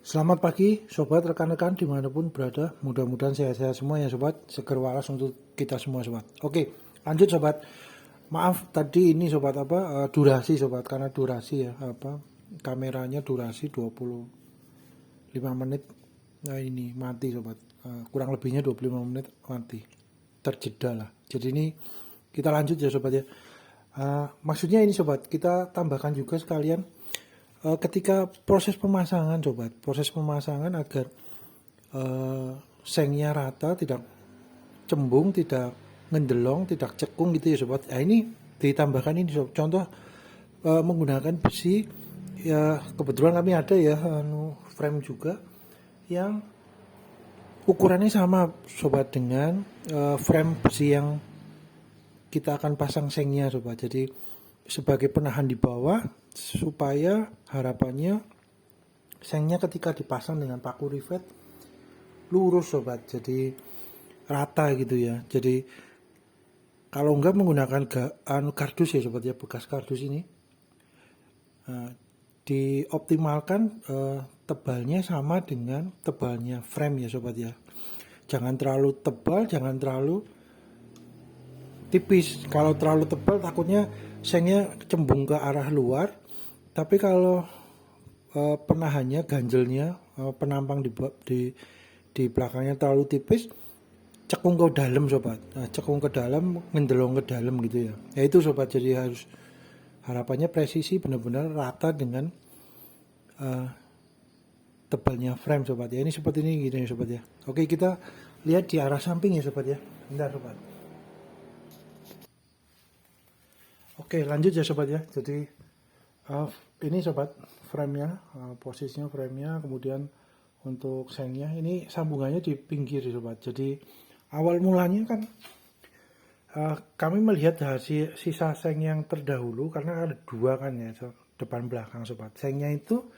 Selamat pagi sobat, rekan-rekan dimanapun berada, mudah-mudahan sehat-sehat semua ya sobat, seger waras untuk kita semua sobat. Oke, lanjut sobat. Maaf tadi ini sobat durasi sobat, karena durasi ya kameranya durasi 25 menit. Nah ini mati sobat. Kurang lebihnya 25 menit mati. Terjeda lah. Jadi ini kita lanjut ya sobat ya. Maksudnya ini sobat, kita tambahkan juga sekalian ketika proses pemasangan sobat, proses pemasangan agar sengnya rata, tidak cembung, tidak ngendelong, tidak cekung gitu ya sobat. Nah ini ditambahkan ini sobat. Contoh menggunakan besi ya, kebetulan kami ada ya frame juga yang ukurannya sama sobat dengan frame besi yang kita akan pasang sengnya sobat. Jadi sebagai penahan di bawah supaya harapannya sengnya ketika dipasang dengan paku rivet lurus sobat, jadi rata gitu ya. Jadi kalau enggak menggunakan kardus ya sobat ya, bekas kardus ini dioptimalkan tebalnya sama dengan tebalnya frame ya sobat ya. Jangan terlalu tebal, jangan terlalu tipis. Kalau terlalu tebal takutnya sengnya cembung ke arah luar. Tapi kalau penahannya, ganjelnya, penampang di belakangnya terlalu tipis, cekung ke dalam sobat. Nah, cekung ke dalam, ngendelong ke dalam gitu ya. Ya itu sobat, jadi harus harapannya presisi benar-benar rata dengan tebalnya frame sobat ya. Ini seperti ini gitu ya sobat ya. Oke, kita lihat di arah samping ya sobat ya. Bentar sobat. Oke, lanjut ya sobat ya. Jadi ini sobat frame-nya, posisinya frame-nya, kemudian untuk sengnya ini sambungannya di pinggir sobat. Jadi awal mulanya kan kami melihat hasil sisa seng yang terdahulu, karena ada dua kan ya, depan belakang sobat. Sengnya itu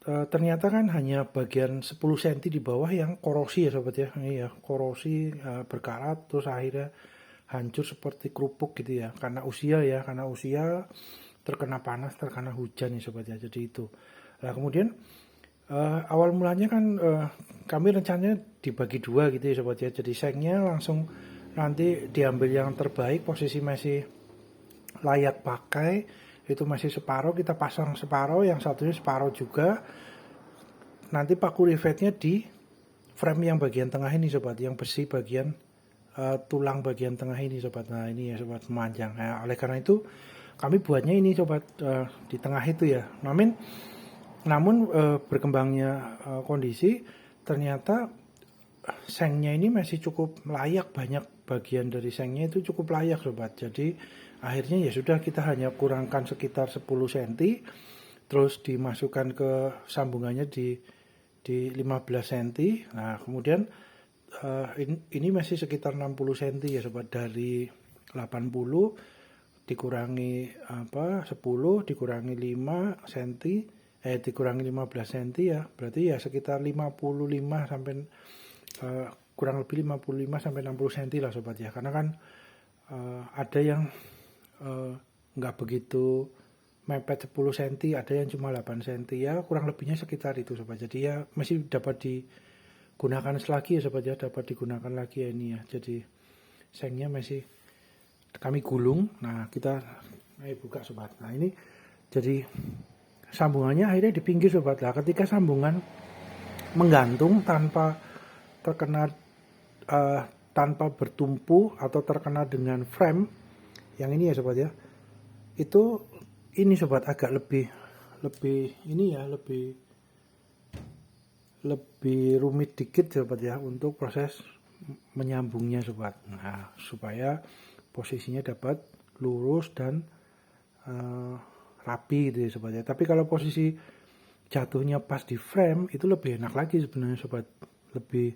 ternyata kan hanya bagian 10 cm di bawah yang korosi ya sobat ya. Ini ya korosi, berkarat, terus akhirnya hancur seperti kerupuk gitu ya, karena usia terkena panas, terkena hujan ya sobat ya. Jadi itu. Nah kemudian awal mulanya kan kami rencananya dibagi dua gitu ya sobat ya. Jadi sengnya langsung nanti diambil yang terbaik, posisi masih layak pakai, itu masih separuh, kita pasang separuh, yang satunya separuh juga. Nanti paku rivetnya di frame yang bagian tengah ini sobat, yang besi bagian tulang bagian tengah ini sobat. Nah ini ya sobat, memanjang. Nah, oleh karena itu kami buatnya ini sobat di tengah itu ya. Namun berkembangnya kondisi, ternyata sengnya ini masih cukup layak, banyak bagian dari sengnya itu cukup layak sobat. Jadi akhirnya ya sudah, kita hanya kurangkan sekitar 10 cm, terus dimasukkan ke sambungannya di 15 cm. Nah kemudian ini masih sekitar 60 cm ya sobat, dari 80 dikurangi 10 dikurangi 5 cm, dikurangi 15 cm ya, berarti ya sekitar 55 sampai kurang lebih 55 sampai 60 cm lah sobat ya. Karena kan ada yang nggak begitu mepet 10 cm, ada yang cuma 8 cm ya, kurang lebihnya sekitar itu sobat. Jadi ya masih dapat digunakan lagi ya sobat ya, dapat digunakan lagi ya ini ya. Jadi sengnya masih kami gulung. Nah kita buka sobat. Nah ini jadi sambungannya akhirnya di pinggir sobat. Lah ketika sambungan menggantung tanpa terkena tanpa bertumpu atau terkena dengan frame yang ini ya sobat ya, itu ini sobat agak lebih ini ya, lebih rumit dikit sobat ya untuk proses menyambungnya sobat. Nah supaya posisinya dapat lurus dan rapi gitu ya sobat ya. Tapi kalau posisi jatuhnya pas di frame itu lebih enak lagi sebenarnya sobat, lebih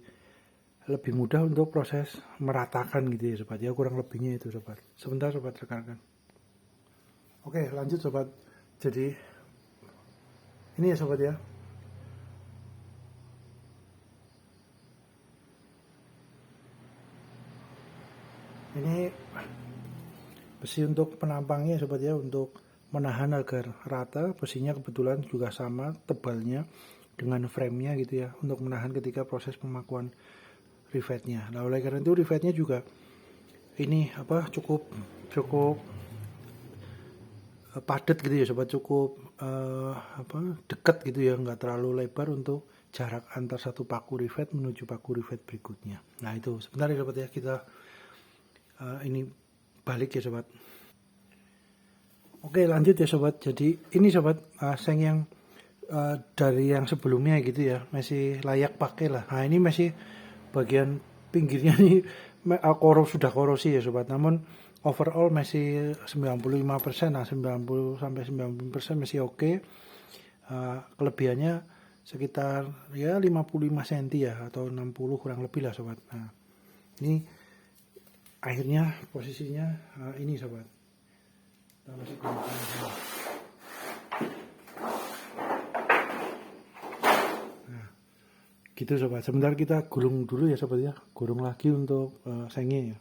mudah untuk proses meratakan gitu ya sobat ya, kurang lebihnya itu sobat. Sebentar sobat, rekan-rekan. Oke lanjut sobat. Jadi ini ya sobat ya, ini besi untuk penampangnya sobat ya, untuk menahan agar rata. Besinya kebetulan juga sama tebalnya dengan frame-nya gitu ya, untuk menahan ketika proses pemakuan rivetnya. Nah oleh karena itu rivetnya juga ini cukup padat gitu ya sobat, cukup dekat gitu ya, nggak terlalu lebar untuk jarak antar satu paku rivet menuju paku rivet berikutnya. Nah itu sebentar ya sobat ya, kita ini balik ya sobat. Oke lanjut ya sobat. Jadi ini sobat, seng yang dari yang sebelumnya gitu ya, masih layak pakai lah. Nah ini masih bagian pinggirnya nih sudah korosi ya sobat, namun overall masih 95%, nah 90 sampai 90% masih oke. Kelebihannya sekitar ya 55 cm ya, atau 60 kurang lebih lah sobat. Nah ini akhirnya posisinya ini sobat, kita masih gunakan. Gitu sobat, sebentar kita gulung dulu ya sobat ya, gulung lagi untuk sengnya ya.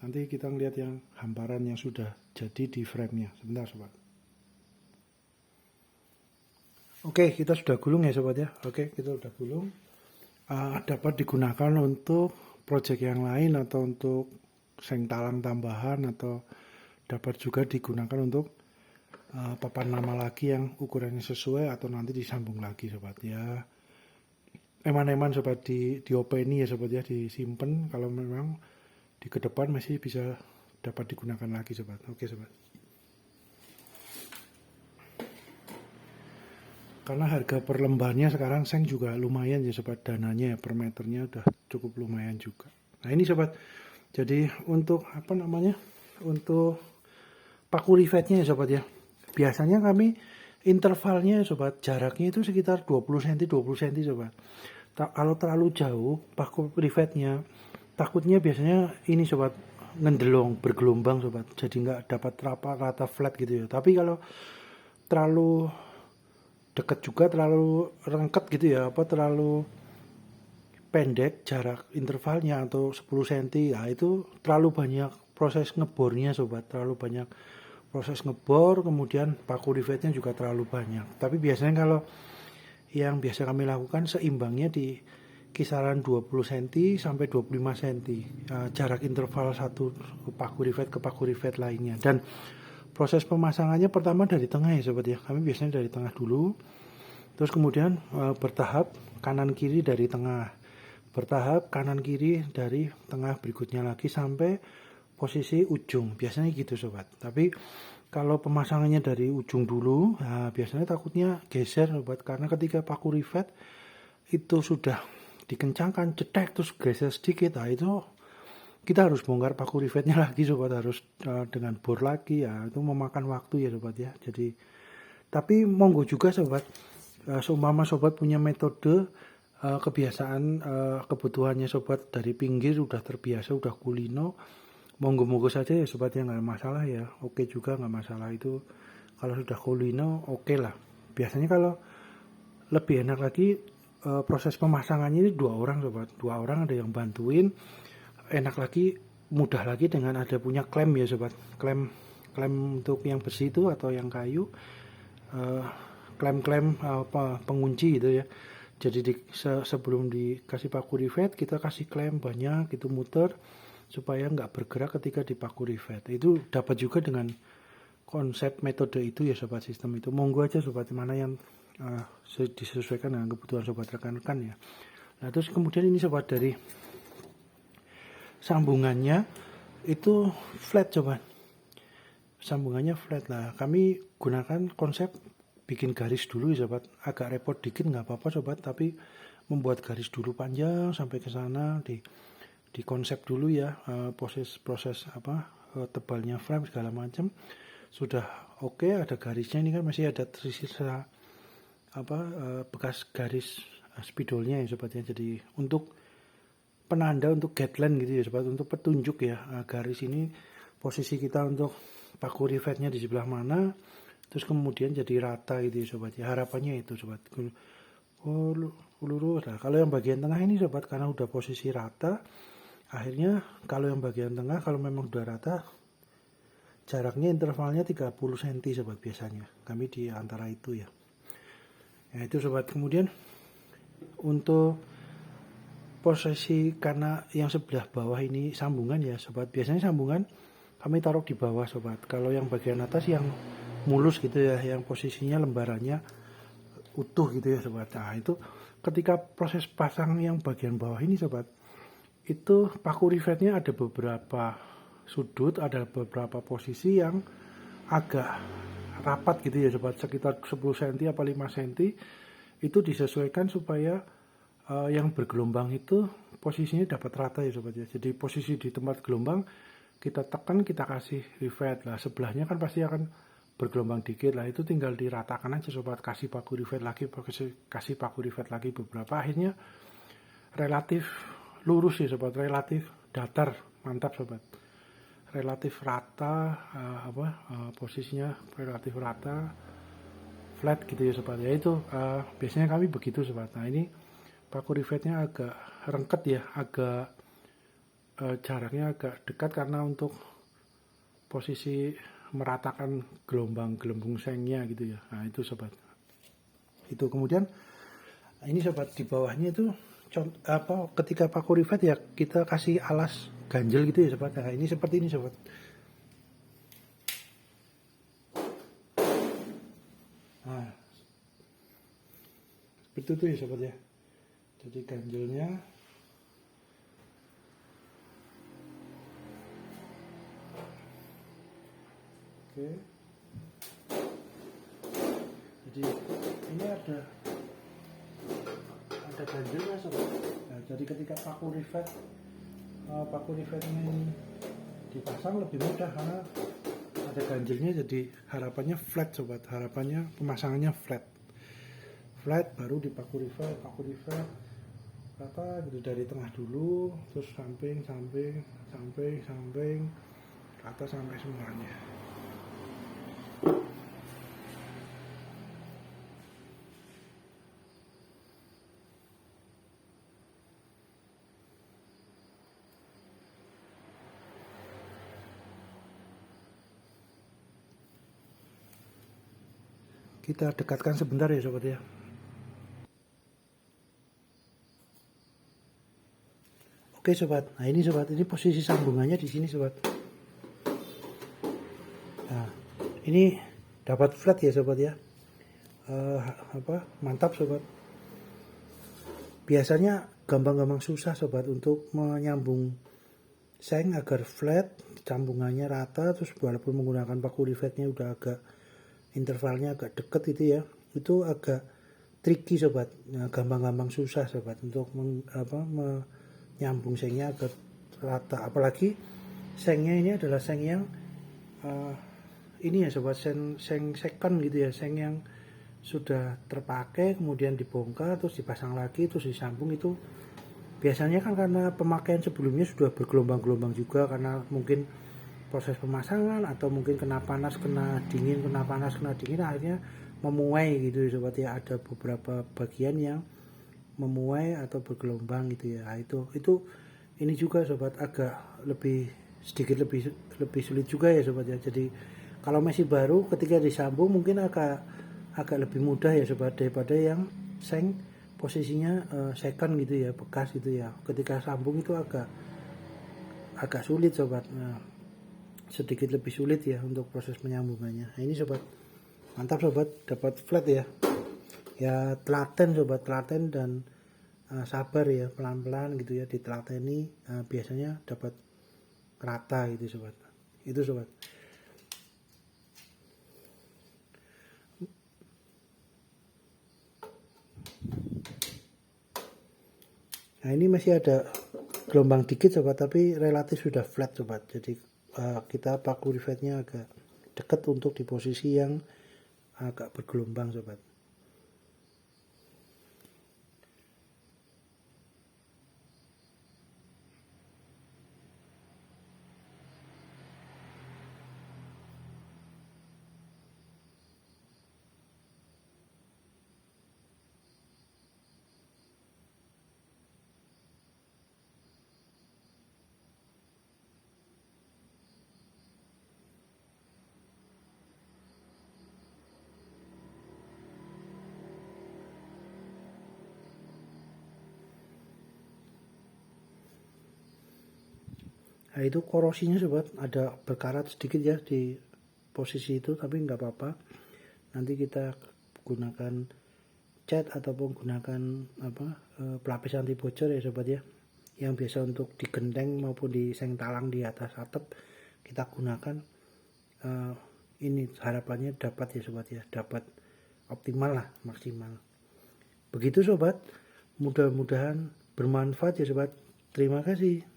Nanti kita ngeliat yang hamparan yang sudah jadi di frame-nya. Sebentar sobat. Oke, kita sudah gulung ya sobat ya. Oke, kita sudah gulung. Dapat digunakan untuk project yang lain, atau untuk seng talang tambahan, atau dapat juga digunakan untuk papan nama lagi yang ukurannya sesuai, atau nanti disambung lagi sobat ya. Eman-eman sobat diopeni ya sobat ya, disimpan kalau memang di ke depan masih bisa dapat digunakan lagi sobat. Oke sobat. Karena harga per lembarnya sekarang seng juga lumayan ya sobat, dananya per meternya udah cukup lumayan juga. Nah ini sobat, jadi untuk untuk paku rivetnya ya sobat ya, biasanya kami intervalnya sobat, jaraknya itu sekitar 20 cm 20 cm sobat. Kalau terlalu jauh paku rivetnya, takutnya biasanya ini sobat, ngendelong, bergelombang sobat, jadi nggak dapat rata flat gitu ya. Tapi kalau terlalu dekat juga, terlalu rengket gitu ya, terlalu pendek jarak intervalnya atau 10 cm, ya itu terlalu banyak proses ngebornya sobat, terlalu banyak proses ngebor, kemudian paku rivetnya juga terlalu banyak. Tapi biasanya kalau yang biasa kami lakukan seimbangnya di kisaran 20 cm sampai 25 cm jarak interval satu paku rivet ke paku rivet lainnya. Dan proses pemasangannya pertama dari tengah ya sobat ya, kami biasanya dari tengah dulu, terus kemudian bertahap kanan kiri dari tengah, bertahap kanan kiri dari tengah berikutnya lagi sampai posisi ujung, biasanya gitu sobat. Tapi kalau pemasangannya dari ujung dulu, nah biasanya takutnya geser sobat, karena ketika paku rivet itu sudah dikencangkan cetek terus geser sedikit, nah itu kita harus bongkar paku rivetnya lagi sobat, harus dengan bor lagi ya, itu memakan waktu ya sobat ya. Jadi tapi monggo juga sobat, seumpama sobat punya metode kebiasaan, kebutuhannya sobat dari pinggir udah terbiasa, udah kulino, monggo saja ya sobat ya, nggak masalah ya, oke juga nggak masalah itu. Kalau sudah kulino oke lah. Biasanya kalau lebih enak lagi proses pemasangannya ini 2 orang sobat, 2 orang ada yang bantuin, enak lagi, mudah lagi dengan ada punya klem ya sobat, klem untuk yang besi itu atau yang kayu, klem pengunci gitu ya. Jadi sebelum dikasih paku rivet kita kasih klem banyak, itu muter supaya nggak bergerak ketika di paku rivet. Itu dapat juga dengan konsep metode itu ya sobat, sistem itu. Monggo aja sobat, mana yang disesuaikan dengan kebutuhan sobat rekan-rekan ya. Nah terus kemudian ini sobat, dari sambungannya itu flat sobat, sambungannya flat lah. Kami gunakan konsep bikin garis dulu ya sobat, agak repot dikit nggak apa-apa sobat, tapi membuat garis dulu panjang sampai ke sana, di konsep dulu ya, proses tebalnya frame segala macam sudah oke, ada garisnya. Ini kan masih ada tersisa bekas garis spidolnya ya sobat ya. Jadi untuk penanda, untuk guideline gitu ya sobat, untuk petunjuk ya, garis ini posisi kita untuk paku rivetnya di sebelah mana, terus kemudian jadi rata gitu ya sobat ya. Harapannya itu sobat, lurus. Nah, kalau yang bagian tengah ini sobat, karena udah posisi rata, akhirnya kalau yang bagian tengah kalau memang udah rata, jaraknya intervalnya 30 cm sobat, biasanya kami di antara itu ya. Nah itu sobat, kemudian Untuk posisi karena yang sebelah bawah ini sambungan ya sobat, biasanya sambungan kami taruh di bawah sobat. Kalau yang bagian atas yang mulus gitu ya, yang posisinya lembarannya utuh gitu ya sobat. Nah itu ketika proses pasang yang bagian bawah ini sobat, itu paku rivetnya ada beberapa sudut, ada beberapa posisi yang agak rapat gitu ya sobat, sekitar 10 cm apa 5 cm. Itu disesuaikan supaya yang bergelombang itu posisinya dapat rata ya sobat ya. Jadi posisi di tempat gelombang kita tekan, kita kasih rivet lah, sebelahnya kan pasti akan bergelombang dikit lah, itu tinggal diratakan aja sobat, kasih paku rivet lagi, kasih paku rivet lagi beberapa, akhirnya relatif lurus ya sobat, relatif datar, mantap sobat, relatif rata, posisinya relatif rata, flat gitu ya sobat ya. Itu biasanya kami begitu sobat. Nah ini paku rivetnya agak rengket ya, agak jaraknya agak dekat karena untuk posisi meratakan gelembung sengnya gitu ya. Nah itu sobat, itu kemudian ini sobat di bawahnya itu ketika paku rivet ya kita kasih alas ganjel gitu ya sobat. Nah ini seperti ini sobat. Nah seperti itu ya sobat ya, jadi ganjelnya oke. Jadi ini ada ganjelnya sobat. Nah, jadi ketika paku rivetnya ini dipasang lebih mudah karena ada ganjelnya, jadi harapannya flat sobat, harapannya pemasangannya flat baru di paku rivet rata gitu, dari tengah dulu terus samping rata sampai semuanya. Kita dekatkan sebentar ya sobat ya. Oke sobat, nah ini sobat, ini posisi sambungannya di sini sobat. Nah ini dapat flat ya sobat ya. Mantap sobat. Biasanya gampang susah sobat untuk menyambung seng agar flat, sambungannya rata, terus walaupun menggunakan paku rivetnya udah agak intervalnya agak deket itu ya, itu agak tricky sobat. Nah, gampang susah sobat untuk menyambung sengnya agar rata, apalagi sengnya ini adalah seng yang ini ya sobat, seng second gitu ya, seng yang sudah terpakai kemudian dibongkar terus dipasang lagi terus disambung. Itu biasanya kan karena pemakaian sebelumnya sudah bergelombang-gelombang juga, karena mungkin proses pemasangan atau mungkin kena panas kena dingin, akhirnya memuai gitu ya sobat ya. Ada beberapa bagian yang memuai atau bergelombang gitu ya. Nah, itu ini juga sobat agak sedikit lebih sulit juga ya sobat ya. Jadi kalau masih baru ketika disambung mungkin agak lebih mudah ya sobat, daripada yang seng posisinya second gitu ya, bekas gitu ya. Ketika sambung itu agak sulit sobat. Nah, sedikit lebih sulit ya untuk proses penyambungannya. Nah ini sobat, mantap sobat, dapat flat ya. Ya telaten sobat, telaten dan sabar ya, pelan-pelan gitu ya, ditelateni, biasanya dapat rata gitu sobat. Itu sobat. Nah ini masih ada gelombang dikit sobat, tapi relatif sudah flat sobat. Jadi kita paku rivetnya agak dekat untuk di posisi yang agak bergelombang sobat. Nah itu korosinya sobat, ada berkarat sedikit ya di posisi itu, tapi nggak apa-apa. Nanti kita gunakan cat ataupun gunakan pelapis anti bocor ya sobat ya, yang biasa untuk di genteng maupun di seng talang di atas atap kita gunakan. Ini harapannya dapat ya sobat ya, dapat optimal lah, maksimal. Begitu sobat, mudah-mudahan bermanfaat ya sobat. Terima kasih.